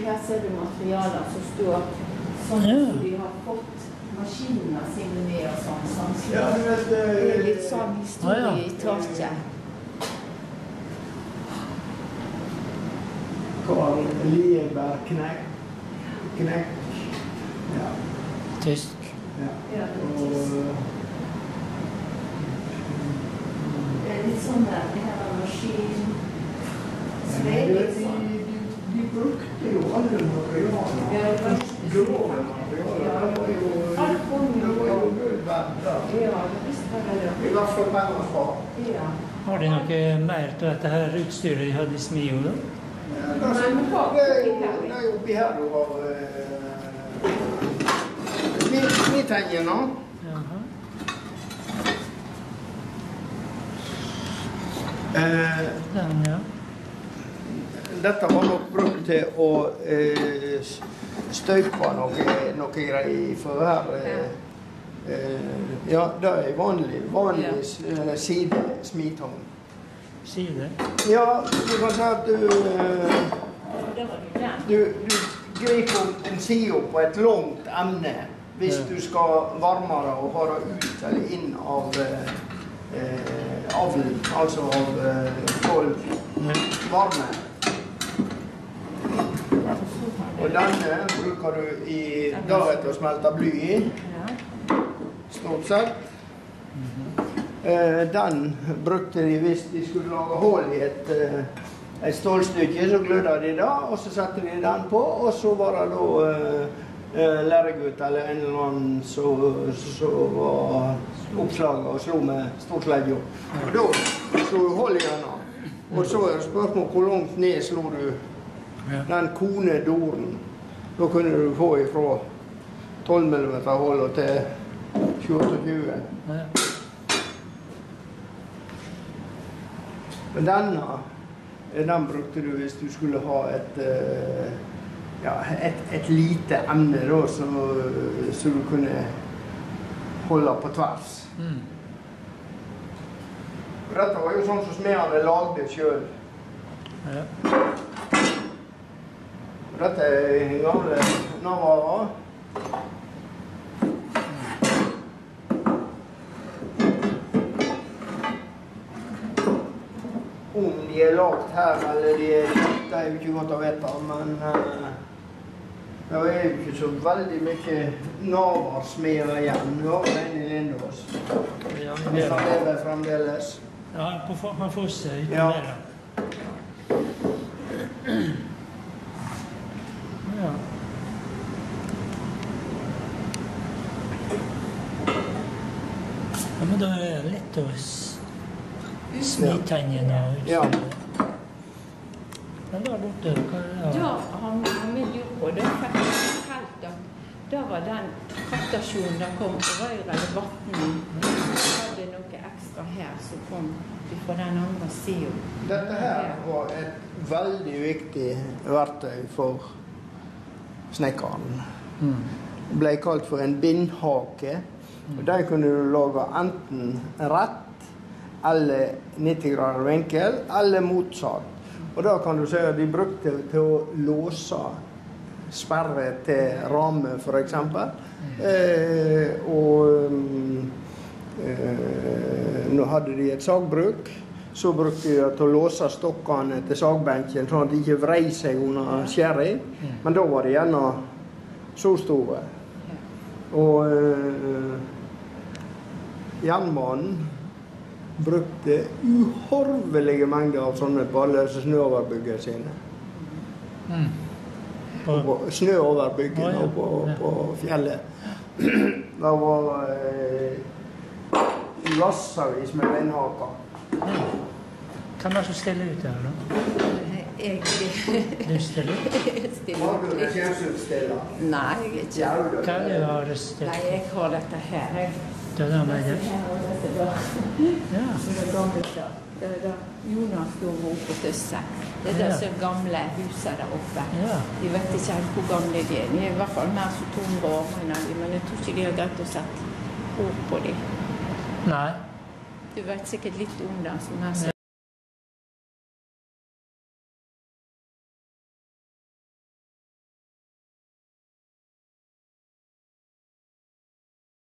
her ser du materialer som står sånn som de har fått maskinene sine med og sånn. Det litt sånn historie i taket. Karl Lieberg Knekk. Ja. Tysk. Ja. Det litt sånn der, det her maskin. De brukte jo alle materialer. Grove materialer. Alt kom jo gull verdt da. Ja, det visste jeg det. I hvert fall mammas far. Ja. Har de noe mer til dette her utstyret de hadde i Smio da? Det er oppi her du har smittegner. Den, ja. Dette var nok brukt til å støype noe greier for her. Ja, det er vanlig side-smitong. Side? Ja, du kan si at du griper en side på et langt emne hvis du skal varme det og ha det ut eller inn av avlen, altså av kold varme. Og denne bruker du i dag til å smelte bly i, stort sett. Den brukte de hvis de skulle lage hull i et stålstykke, så glødde de det, og så satte de den på, og så var det da lærregutt eller en eller annen som var oppslaget og slo med stortledjo. Og da slo du hull i denne. Og så er det spørsmål hvor langt ned slo du den konedoren. Da kunne du få ifra 12 mm hull til 28. Men den brukte du hvis du skulle ha et lite emne da, så du kunne holde på tvers. Dette var jo sånn som smedene lagde selv. Dette er gamle navarer. Om de er lagt her, eller de er lagt, det er jo ikke godt å vite, men det er jo ikke så veldig mye navarsmeder igjen. Nå har vi en i Lindås. Han lever fremdeles. Ja, han får seg uten det. Ja. Ja, men da er det lett å smittennene og utstyret. Men da borte, hva er det? Da har vi lurt på, da fikk jeg fortalt at da var den kraftstasjonen der kom på Røyre eller Vatnen. Hadde noe ekstra her som kom fra den andre siden. Dette her var et veldig viktig verktøy for snekkeren. Det ble kalt for en bindhake. Og der kunne du lage enten rett eller 90 grader vinkel, eller motsatt. Og da kan du si at de brukte til å låse sperre til ramme, for eksempel. Nå hadde de et sagbruk, så brukte de til å låse stokkene til sagbenken, sånn at de ikke vrei seg under skjæring. Men da var de gjerne så store. Og jernmannen brukte uhorvelige mengder av sånne på alle snøoverbygger sine. Snøoverbyggene på fjellet. Det var lassevis med vindhaker. Kan man så stille ut her da? Jeg Du stiller ut? Har du det kjønnsutstiller? Nei, jeg ikke. Hva er det du har stilt? Nei, jeg har dette her. Det er det med det? Her og dette der. Ja. Det er gamle der. Det er der Jonas sto oppe til seg. Det er disse gamle husene der oppe. De vet ikke helt hvor gamle de er. De er i hvert fall mer som 200 år, mener de, men jeg tror ikke de har greit å sette ord på dem. Nei. Du vet sikkert litt om det som jeg sier.